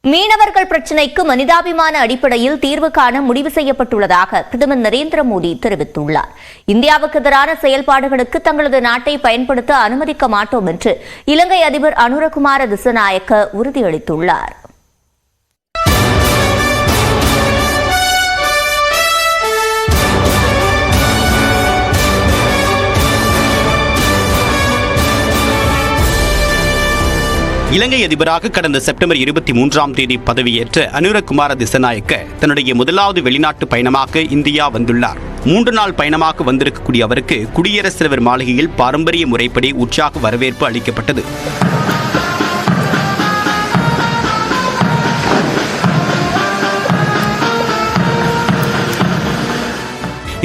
மீனவர்கள் பிரச்சினைக்கு மனிதாபிமான அடிப்படையில் தீர்வு காண முடிவு செய்யப்பட்டுள்ளதாக பிரதமர் நரேந்திர மோடி தெரிவித்துள்ளார். இந்தியாவுக்கு எதிரான செயல்பாடுகளுக்கு தங்களது நாட்டை பயன்படுத்த அனுமதிக்க மாட்டோம் என்று இலங்கை அதிபர் அனுரகுமார திசநாயக்க உறுதியளித்துள்ளார். இலங்கை அதிபராக கடந்த செப்டம்பர் 23ஆம் தேதி பதவியேற்ற அனுரகுமார திசநாயக்க தன்னுடைய முதலாவது வெளிநாட்டு பயணமாக இந்தியா வந்துள்ளார். 3 நாள் பயணமாக வந்திருக்கக்கூடிய அவருக்கு குடியரசுத் தலைவர் மாளிகையில் பாரம்பரிய முறைப்படி உற்சாக வரவேற்பு அளிக்கப்பட்டது.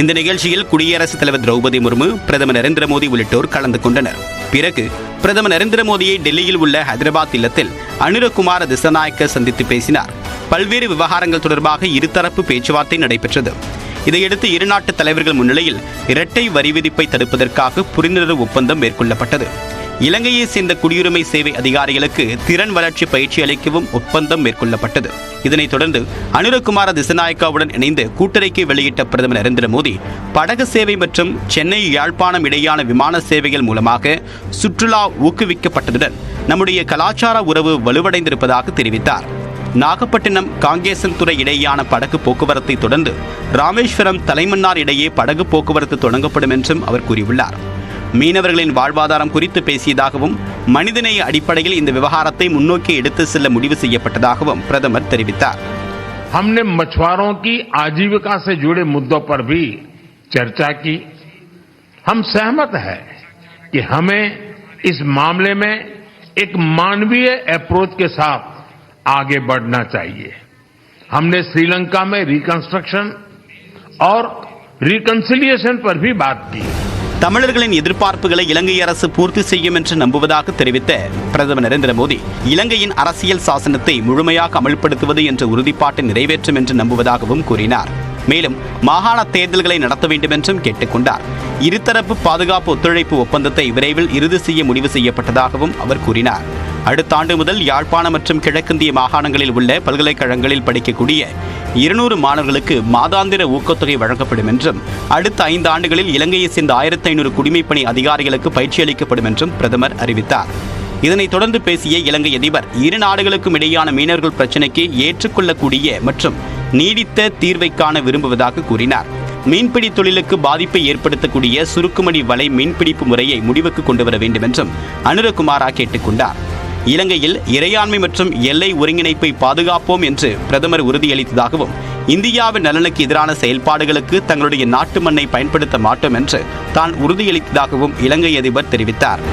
இந்த நிகழ்ச்சியில் குடியரசுத் தலைவர் திரௌபதி முர்மு, பிரதமர் நரேந்திர மோடி உள்ளிட்டோர் கலந்து கொண்டனர். பிறகு பிரதமர் நரேந்திர மோடியை டெல்லியில் உள்ள ஹைதராபாத் இல்லத்தில் அனுரகுமார திசநாயக்க சந்தித்து பேசினார். பல்வேறு விவகாரங்கள் தொடர்பாக இருதரப்பு பேச்சுவார்த்தை நடைபெற்றது. இதையடுத்து இரு நாட்டு தலைவர்கள் முன்னிலையில் இரட்டை வரி விதிப்பை தடுப்பதற்காக புரிந்துணர்வு ஒப்பந்தம் மேற்கொள்ளப்பட்டது. இலங்கையை சேர்ந்த குடியுரிமை சேவை அதிகாரிகளுக்கு திறன் வளர்ச்சி பயிற்சி அளிக்கவும் ஒப்பந்தம் மேற்கொள்ளப்பட்டது. இதனைத் தொடர்ந்து அனுரகுமார திசநாயக்காவுடன் இணைந்து கூட்டறிக்கை வெளியிட்ட பிரதமர் நரேந்திர மோடி படகு சேவை மற்றும் சென்னை யாழ்ப்பாணம் இடையான விமான சேவைகள் மூலமாக சுற்றுலா ஊக்குவிக்கப்பட்டதுடன் நம்முடைய கலாச்சார உறவு வலுவடைந்திருப்பதாக தெரிவித்தார். நாகப்பட்டினம் காங்கேசன்துறை இடையேயான படகு போக்குவரத்தை தொடர்ந்து ராமேஸ்வரம் தலைமன்னார் இடையே படகு போக்குவரத்து தொடங்கப்படும் என்றும் அவர் கூறியுள்ளார். மீனவர்களின் வாழ்வாதாரம் குறித்து பேசியதாகவும் மனிதநேய அடிப்படையில் இந்த விவகாரத்தை முன்னோக்கி எடுத்து செல்ல முடிவு செய்யப்பட்டதாகவும் பிரதமர் தெரிவித்தார். हमने मछुआरों की आजीविका से जुड़े मुद्दों पर भी चर्चा की. हम सहमत हैं कि हमें इस मामले में एक मानवीय अप्रोच के साथ आगे बढ़ना चाहिए. हमने श्रीलंका में रिकंस्ट्रक्शन और रिकंसिलिएशन पर भी बात की. தமிழர்களின் எதிர்பார்ப்புகளை இலங்கை அரசு பூர்த்தி செய்யும் என்று நம்புவதாக தெரிவித்த பிரதமர் நரேந்திர மோடி இலங்கையின் அரசியல் சாசனத்தை முழுமையாக அமல்படுத்துவது என்ற உறுதிப்பாட்டை நிறைவேற்றும் என்று நம்புவதாகவும் கூறினார். மேலும் மாகாண தேர்தல்களை நடத்த வேண்டும் என்றும் கேட்டுக்கொண்டார். இருதரப்பு பாதுகாப்பு ஒத்துழைப்பு ஒப்பந்தத்தை விரைவில் இறுதி செய்ய முடிவு செய்யப்பட்டதாகவும் அவர் கூறினார். அடுத்த ஆண்டு முதல் யாழ்ப்பாணம் மற்றும் கிழக்கிந்திய மாகாணங்களில் உள்ள பல்கலைக்கழகங்களில் படிக்கக்கூடிய 200 மாணவர்களுக்கு மாதாந்திர ஊக்கத்தொகை வழங்கப்படும் என்றும் அடுத்த 5 ஆண்டுகளில் இலங்கையை சேர்ந்த 1500 குடிமைப்பணி அதிகாரிகளுக்கு பயிற்சி அளிக்கப்படும் என்றும் பிரதமர் அறிவித்தார். இதனைத் தொடர்ந்து பேசிய இலங்கை அதிபர் இரு நாடுகளுக்கும் இடையான மீனவர்கள் பிரச்சினைக்கு ஏற்றுக்கொள்ளக்கூடிய மற்றும் நீடித்த தீர்வை காண விரும்புவதாக கூறினார். மீன்பிடி தொழிலுக்கு பாதிப்பை ஏற்படுத்தக்கூடிய சுருக்குமணி வலை மீன்பிடிப்பு முறையை முடிவுக்கு கொண்டு வர வேண்டும் என்றும் அனுரகுமாரா கேட்டுக்கொண்டார். இலங்கையில் இறையாண்மை மற்றும் எல்லை ஒருங்கிணைப்பை பாதுகாப்போம் என்று பிரதமர் உறுதியளித்ததாகவும் இந்தியாவின் நலனுக்கு எதிரான செயல்பாடுகளுக்கு தங்களுடைய நாட்டு மண்ணை பயன்படுத்த மாட்டோம் என்று தான் உறுதியளித்ததாகவும் இலங்கை அதிபர் தெரிவித்தார்.